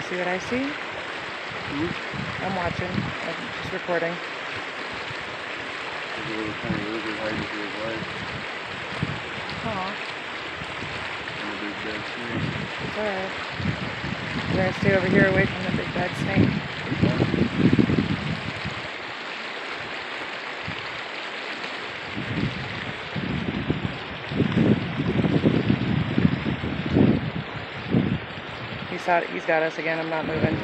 see what I see? I'm watching. I'm just recording. There's a little tiny lizard hiding to his life. Aw. And a big dead snake. It's alright. We're gonna stay over here away from the big bad snake. He's got us again. I'm not moving.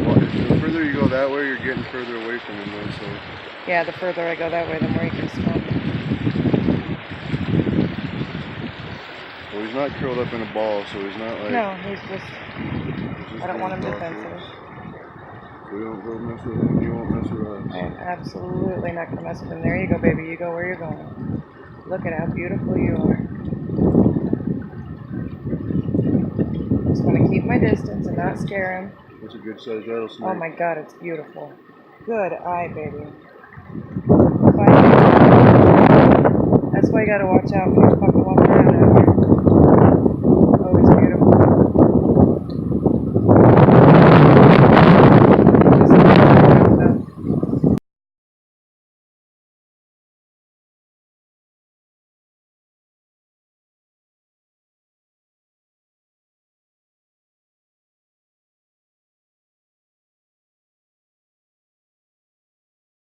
Well, the further you go that way, you're getting further away from him though, so. Yeah, the further I go that way, the more he can swim. Well, he's not curled up in a ball, so he's not like... No, he's just I don't want him defensive. We don't go mess with him, he won't mess with us. I'm absolutely not going to mess with him. There you go, baby. You go where you're going. Look at how beautiful you are. Just want to keep my distance and not scare him. That's a good sized rattlesnake. Oh my god, it's beautiful. Good eye, baby. That's why you got to watch out when you're fucking walking around out here. Oh, it's beautiful.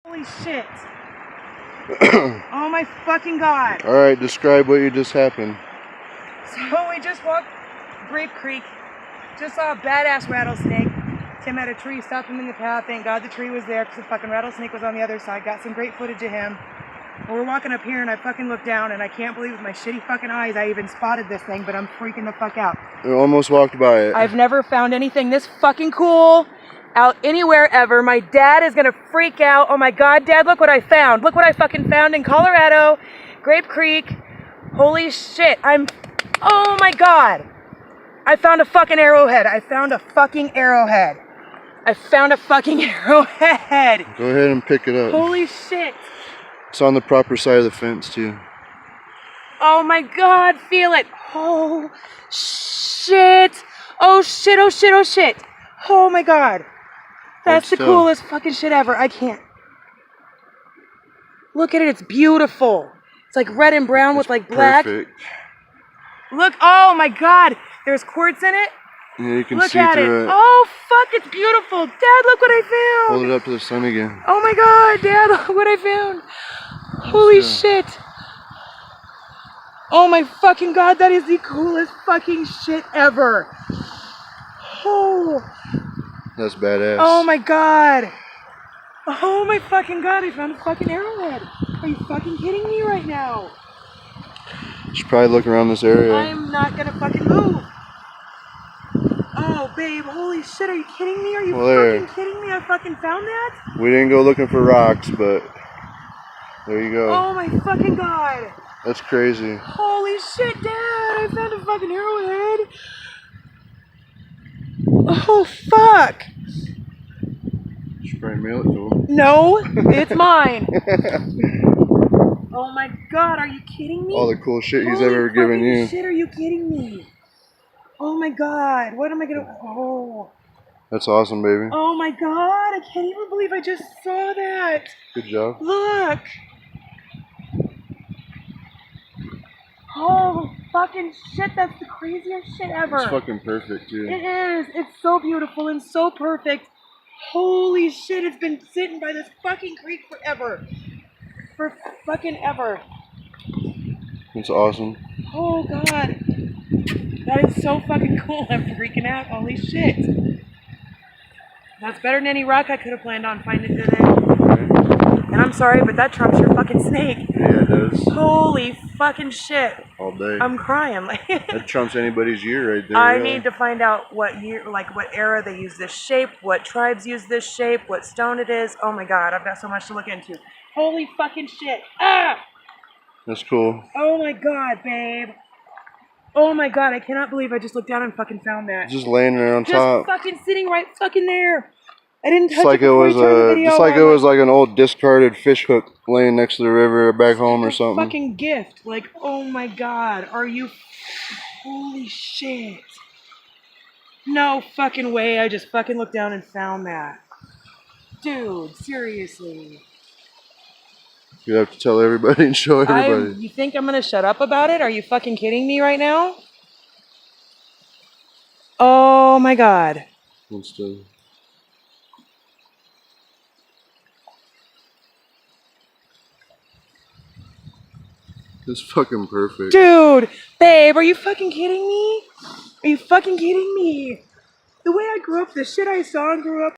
Holy shit. Oh my fucking god. Alright, describe what you just happened. So we just walked Grape Creek. Just saw a badass rattlesnake. Tim had a tree stop him in the path. Thank God the tree was there because the fucking rattlesnake was on the other side. Got some great footage of him. Well, we're walking up here and I fucking looked down and I can't believe with my shitty fucking eyes I even spotted this thing, but I'm freaking the fuck out. You almost walked by it. I've never found anything this fucking cool out anywhere ever. My dad is gonna freak out. Oh my god, Dad, look what I found. Look what I fucking found in Colorado, Grape Creek. Holy shit, oh my god. I found a fucking arrowhead. I found a fucking arrowhead. I found a fucking arrowhead. Go ahead and pick it up. Holy shit. It's on the proper side of the fence too. Oh my god, feel it. Oh shit. Oh shit, oh shit, oh shit. Oh my god. That's the coolest fucking shit ever. I can't. Look at it, it's beautiful. It's like red and brown with like black. Perfect. Look, oh my god. There's quartz in it. Yeah, you can look see at through it. Oh fuck, it's beautiful. Dad, look what I found. Hold it up to the sun again. Oh my god, Dad, look what I found. Holy shit. Oh my fucking god, that is the coolest fucking shit ever. Oh. That's badass. Oh my god. Oh my fucking god, I found a fucking arrowhead. Are you fucking kidding me right now? You should probably look around this area. I'm not gonna fucking move. Oh babe, holy shit, are you kidding me? Are you fucking kidding me? I fucking found that? We didn't go looking for rocks, but there you go. Oh my fucking god. That's crazy. Holy shit, Dad, I found a fucking arrowhead. Oh fuck. You should probably mail it to him. No, it's mine. Oh my god, are you kidding me? All the cool shit he's ever given you. Holy shit, are you kidding me? Oh my god, what am I gonna... Oh. That's awesome, baby. Oh my god, I can't even believe I just saw that. Good job. Look. Oh, fucking shit, that's the craziest shit ever. It's fucking perfect, too. It is. It's so beautiful and so perfect. Holy shit, it's been sitting by this fucking creek forever. For fucking ever. It's awesome. Oh god. That is so fucking cool. I'm freaking out. Holy shit. That's better than any rock I could have planned on finding today. And I'm sorry, but that trumps your fucking snake. Yeah, it does. Holy fucking shit. All day. I'm crying. That trumps anybody's year right there. I need to find out what year, like what era they use this shape, what tribes use this shape, what stone it is. Oh my god, I've got so much to look into. Holy fucking shit. Ah! That's cool. Oh my god, babe. Oh my god, I cannot believe I just looked down and fucking found that. Just laying there on top. Just fucking sitting right fucking there. I didn't touch Just like it before you turned the video just like on. it was like an old discarded fish hook laying next to the river back home or something. Fucking gift. Like, oh my god, are you... Holy shit. No fucking way. I just fucking looked down and found that. Dude, seriously. You have to tell everybody and show everybody. You think I'm gonna shut up about it? Are you fucking kidding me right now? Oh my god. What's the... It's fucking perfect. Dude, babe, are you fucking kidding me? Are you fucking kidding me? The way I grew up, the shit I saw and grew up